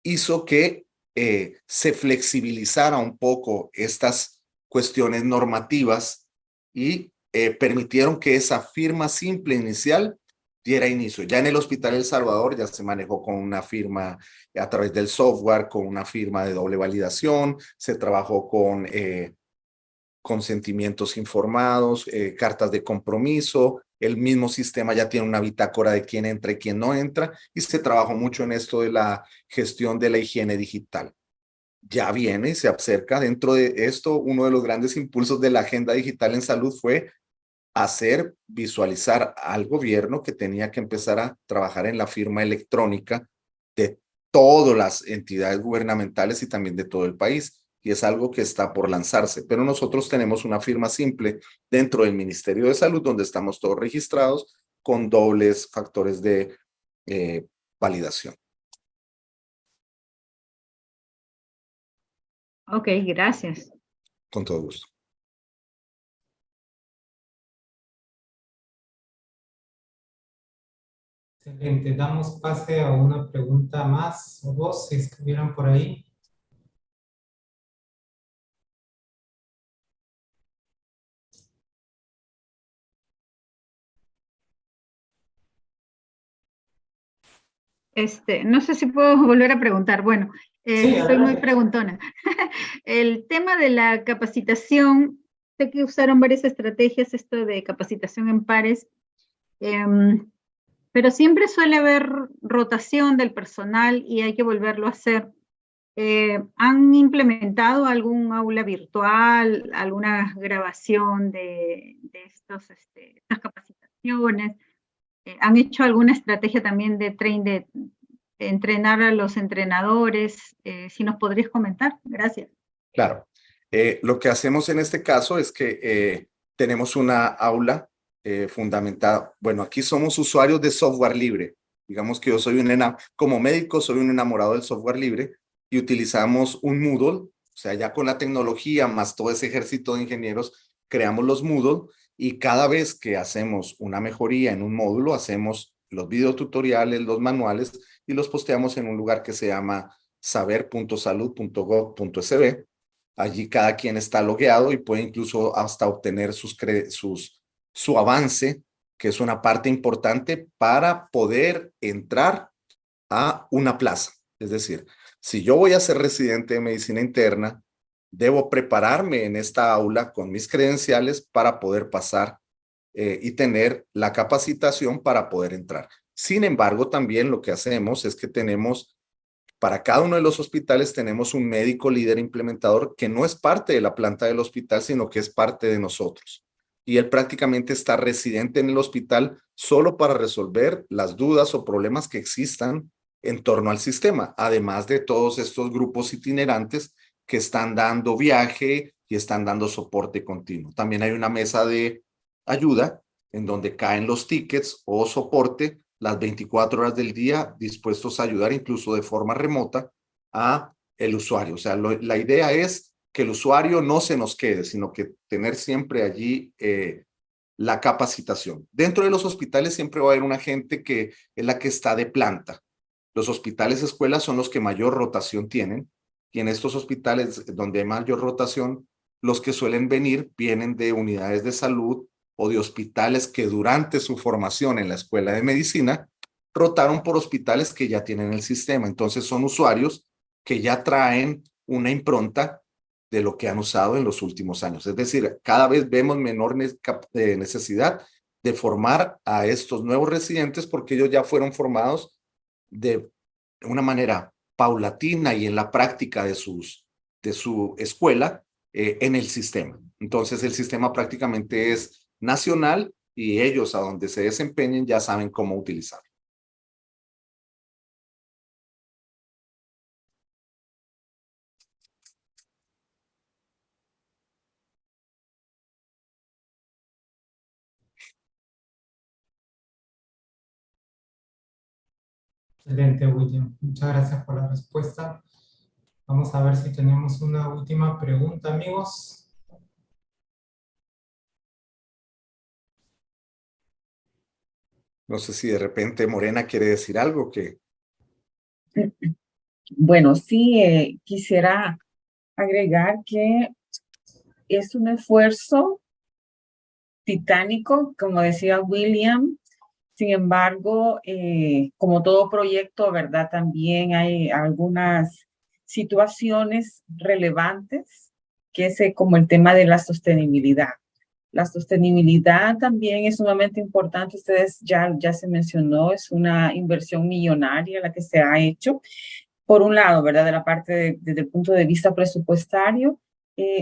hizo que se flexibilizara un poco estas cuestiones normativas y permitieron que esa firma simple inicial diera inicio. Ya en el Hospital El Salvador ya se manejó con una firma a través del software, con una firma de doble validación, se trabajó con consentimientos informados, cartas de compromiso, el mismo sistema ya tiene una bitácora de quién entra y quién no entra, y se trabajó mucho en esto de la gestión de la higiene digital. Ya viene, se acerca dentro de esto, uno de los grandes impulsos de la agenda digital en salud fue hacer visualizar al gobierno que tenía que empezar a trabajar en la firma electrónica de todas las entidades gubernamentales y también de todo el país. Y es algo que está por lanzarse. Pero nosotros tenemos una firma simple dentro del Ministerio de Salud, donde estamos todos registrados con dobles factores de validación. Ok, gracias. Con todo gusto. Excelente. Damos pase a una pregunta más o dos, si estuvieran por ahí. No sé si puedo volver a preguntar. Bueno, Sí, soy muy adelante. preguntona. El tema de la capacitación, sé que usaron varias estrategias, esto de capacitación en pares, pero siempre suele haber rotación del personal y hay que volverlo a hacer. ¿Han implementado algún aula virtual, alguna grabación de estas capacitaciones? ¿Han hecho alguna estrategia también de entrenar a los entrenadores? Si nos podrías comentar. Gracias. Claro. Lo que hacemos en este caso es que tenemos una aula fundamentada. Bueno, aquí somos usuarios de software libre. Digamos que yo soy como médico, soy un enamorado del software libre y utilizamos un Moodle, o sea, ya con la tecnología más todo ese ejército de ingenieros, creamos los Moodle y cada vez que hacemos una mejoría en un módulo, hacemos los videotutoriales, los manuales y los posteamos en un lugar que se llama saber.salud.gov.sb. Allí cada quien está logueado y puede incluso hasta obtener su avance, que es una parte importante para poder entrar a una plaza. Es decir, si yo voy a ser residente de medicina interna, debo prepararme en esta aula con mis credenciales para poder pasar y tener la capacitación para poder entrar. Sin embargo, también lo que hacemos es que para cada uno de los hospitales tenemos un médico líder implementador que no es parte de la planta del hospital, sino que es parte de nosotros. Y él prácticamente está residente en el hospital solo para resolver las dudas o problemas que existan en torno al sistema, además de todos estos grupos itinerantes que están dando viaje y están dando soporte continuo. También hay una mesa de ayuda en donde caen los tickets o soporte las 24 horas del día, dispuestos a ayudar incluso de forma remota a el usuario. O sea, la idea es que el usuario no se nos quede, sino que tener siempre allí la capacitación. Dentro de los hospitales siempre va a haber una gente que es la que está de planta. Los hospitales escuelas son los que mayor rotación tienen y en estos hospitales donde hay mayor rotación, los que suelen venir vienen de unidades de salud o de hospitales que durante su formación en la escuela de medicina rotaron por hospitales que ya tienen el sistema. Entonces son usuarios que ya traen una impronta de lo que han usado en los últimos años. Es decir, cada vez vemos menor necesidad de formar a estos nuevos residentes porque ellos ya fueron formados de una manera paulatina y en la práctica de su escuela en el sistema. Entonces el sistema prácticamente es nacional y ellos a donde se desempeñen ya saben cómo utilizarlo. Excelente, William. Muchas gracias por la respuesta. Vamos a ver si tenemos una última pregunta, amigos. No sé si de repente Morena quiere decir algo que... Bueno, sí, quisiera agregar que es un esfuerzo titánico, como decía William. Sin embargo, como todo proyecto, ¿verdad? También hay algunas situaciones relevantes, que es como el tema de la sostenibilidad. La sostenibilidad también es sumamente importante. Ustedes ya se mencionó, es una inversión millonaria la que se ha hecho. Por un lado, ¿verdad? De la parte desde el punto de vista presupuestario.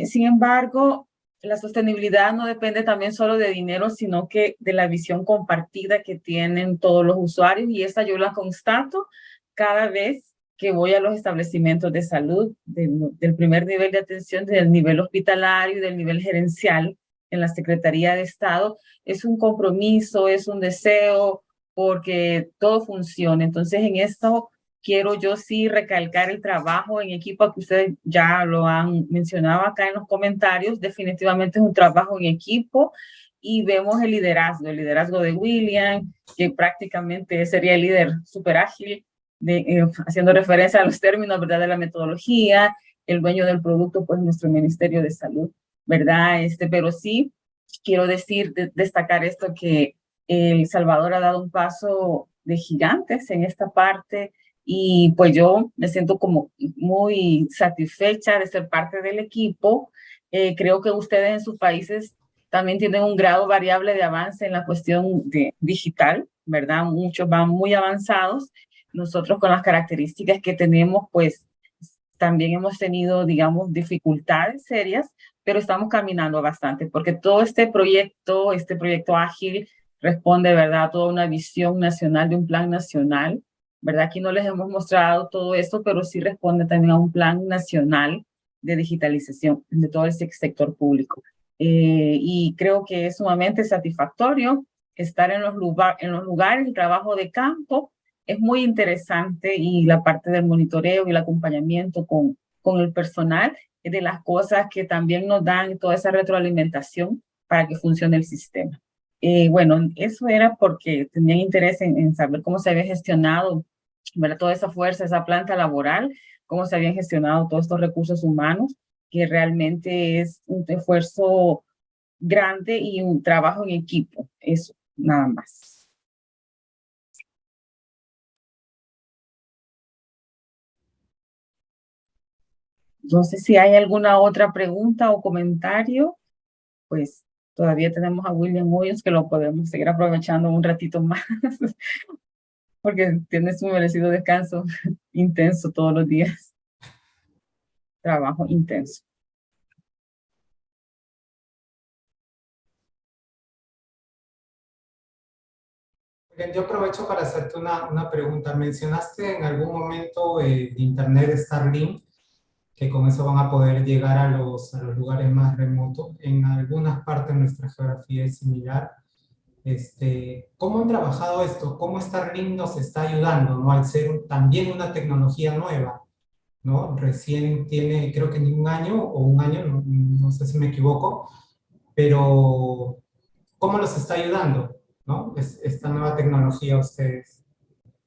Sin embargo, la sostenibilidad no depende también solo de dinero, sino que de la visión compartida que tienen todos los usuarios, y esta yo la constato cada vez que voy a los establecimientos de salud, del primer nivel de atención, del nivel hospitalario y del nivel gerencial en la Secretaría de Estado. Es un compromiso, es un deseo porque todo funcione. Entonces, en esto quiero yo sí recalcar el trabajo en equipo, que ustedes ya lo han mencionado acá en los comentarios. Definitivamente es un trabajo en equipo y vemos el liderazgo de William, que prácticamente sería el líder súper ágil, haciendo referencia a los términos, ¿verdad?, de la metodología. El dueño del producto, pues nuestro Ministerio de Salud, ¿verdad? Pero sí quiero destacar esto, que El Salvador ha dado un paso de gigantes en esta parte, y pues yo me siento como muy satisfecha de ser parte del equipo. Creo que ustedes en sus países también tienen un grado variable de avance en la cuestión digital, ¿verdad? Muchos van muy avanzados. Nosotros, con las características que tenemos, pues también hemos tenido, digamos, dificultades serias, pero estamos caminando bastante, porque todo este proyecto ágil, responde, ¿verdad?, a toda una visión nacional, de un plan nacional, ¿verdad? Aquí no les hemos mostrado todo esto, pero sí responde también a un plan nacional de digitalización de todo el sector público. Y creo que es sumamente satisfactorio estar en los lugares, el trabajo de campo es muy interesante, y la parte del monitoreo y el acompañamiento con el personal es de las cosas que también nos dan toda esa retroalimentación para que funcione el sistema. Bueno, eso era porque tenían interés en saber cómo se había gestionado, ¿verdad?, toda esa fuerza, esa planta laboral, cómo se habían gestionado todos estos recursos humanos, que realmente es un esfuerzo grande y un trabajo en equipo. Eso, nada más. No sé si hay alguna otra pregunta o comentario. Pues todavía tenemos a William Hoyos, que lo podemos seguir aprovechando un ratito más, porque tiene su merecido descanso intenso todos los días. Trabajo intenso. Bien, yo aprovecho para hacerte una pregunta. Mencionaste en algún momento de Internet Starlink, que con eso van a poder llegar a los lugares más remotos. En algunas partes de nuestra geografía es similar. ¿Cómo han trabajado esto? ¿Cómo Starlink nos está ayudando, ¿no?, al ser también una tecnología nueva, ¿no? Recién tiene, creo que ni un año o un año, no sé si me equivoco, pero ¿cómo los está ayudando, ¿no?, esta nueva tecnología a ustedes?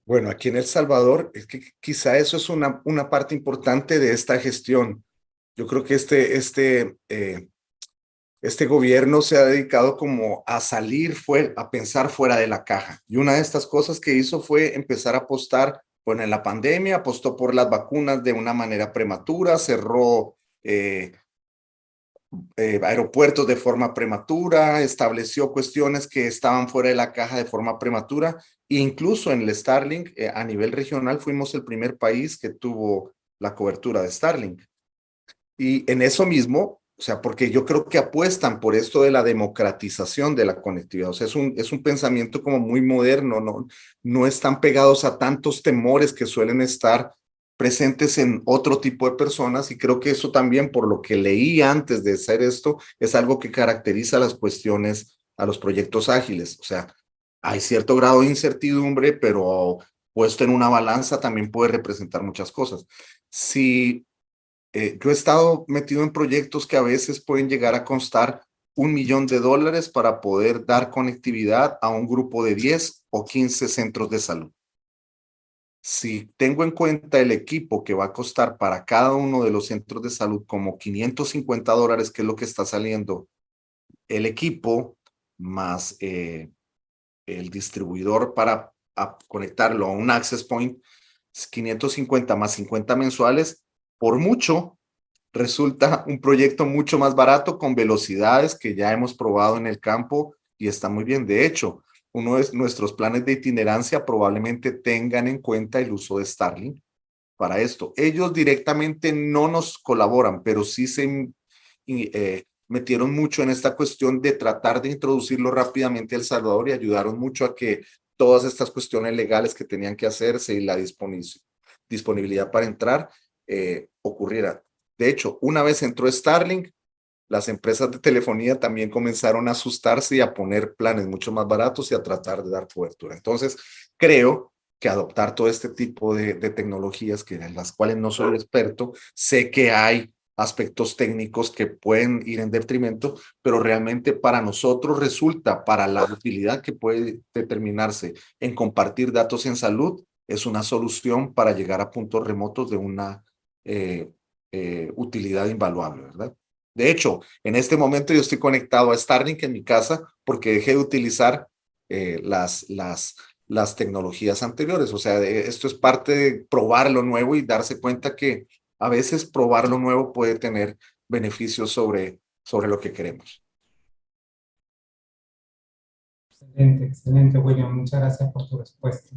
Bueno, aquí en El Salvador, es que quizá eso es una parte importante de esta gestión. Yo creo que este gobierno se ha dedicado como a a pensar fuera de la caja. Y una de estas cosas que hizo fue empezar a apostar, bueno, en la pandemia apostó por las vacunas de una manera prematura, cerró aeropuertos de forma prematura, estableció cuestiones que estaban fuera de la caja de forma prematura, e incluso en el Starlink, a nivel regional, fuimos el primer país que tuvo la cobertura de Starlink. Y en eso mismo, o sea, porque yo creo que apuestan por esto de la democratización de la conectividad. O sea, es un pensamiento como muy moderno, no están pegados a tantos temores que suelen estar presentes en otro tipo de personas, y creo que eso también, por lo que leí antes de hacer esto, es algo que caracteriza las cuestiones, a los proyectos ágiles. O sea, hay cierto grado de incertidumbre, pero puesto en una balanza también puede representar muchas cosas. Si yo he estado metido en proyectos que a veces pueden llegar a costar $1 millón para poder dar conectividad a un grupo de 10 o 15 centros de salud. Si tengo en cuenta el equipo que va a costar para cada uno de los centros de salud como $550, que es lo que está saliendo el equipo, más el distribuidor para conectarlo a un access point, 550 más 50 mensuales, por mucho, resulta un proyecto mucho más barato, con velocidades que ya hemos probado en el campo y está muy bien. De hecho, uno de nuestros planes de itinerancia probablemente tengan en cuenta el uso de Starlink para esto. Ellos directamente no nos colaboran, pero sí se metieron mucho en esta cuestión de tratar de introducirlo rápidamente a El Salvador, y ayudaron mucho a que todas estas cuestiones legales que tenían que hacerse y la disponibilidad para entrar ocurriera. De hecho, una vez entró Starlink, las empresas de telefonía también comenzaron a asustarse y a poner planes mucho más baratos y a tratar de dar cobertura. Entonces, creo que adoptar todo este tipo de tecnologías en las cuales no soy experto. Sé que hay aspectos técnicos que pueden ir en detrimento, pero realmente para nosotros resulta, para la utilidad que puede determinarse en compartir datos en salud, es una solución para llegar a puntos remotos de una utilidad invaluable, ¿verdad? De hecho, en este momento yo estoy conectado a Starlink en mi casa porque dejé de utilizar las tecnologías anteriores. O sea, esto es parte de probar lo nuevo y darse cuenta que a veces probar lo nuevo puede tener beneficios sobre lo que queremos. Excelente, excelente, William. Muchas gracias por tu respuesta.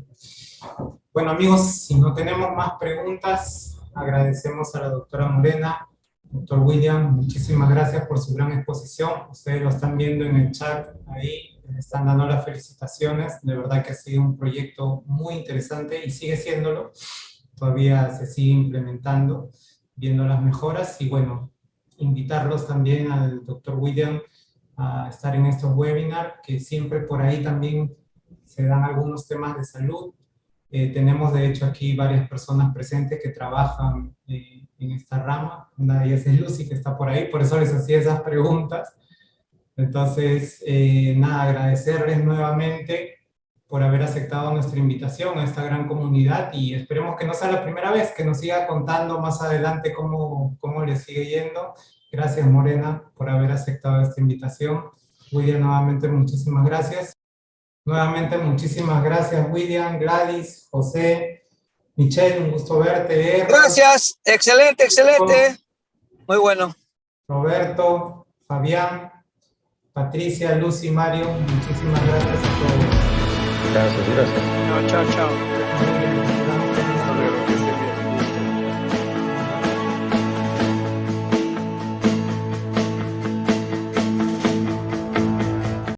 Bueno, amigos, si no tenemos más preguntas, agradecemos a la doctora Morena. Doctor William, muchísimas gracias por su gran exposición. Ustedes lo están viendo en el chat ahí, les están dando las felicitaciones. De verdad que ha sido un proyecto muy interesante y sigue siéndolo. Todavía se sigue implementando, viendo las mejoras. Y bueno, invitarlos también al doctor William a estar en estos webinars, que siempre por ahí también se dan algunos temas de salud. Tenemos de hecho aquí varias personas presentes que trabajan en esta rama. Una de ellas es Lucy, que está por ahí, por eso les hacía esas preguntas. Entonces, nada, agradecerles nuevamente por haber aceptado nuestra invitación a esta gran comunidad y esperemos que no sea la primera vez, que nos siga contando más adelante cómo les sigue yendo. Gracias, Morena, por haber aceptado esta invitación. William, nuevamente muchísimas gracias. Nuevamente muchísimas gracias, William, Gladys, José, Michelle, un gusto verte. Gracias, excelente, excelente. Muy bueno. Roberto, Fabián, Patricia, Lucy, Mario, muchísimas gracias a todos. Gracias, gracias. Chao, chao, chao.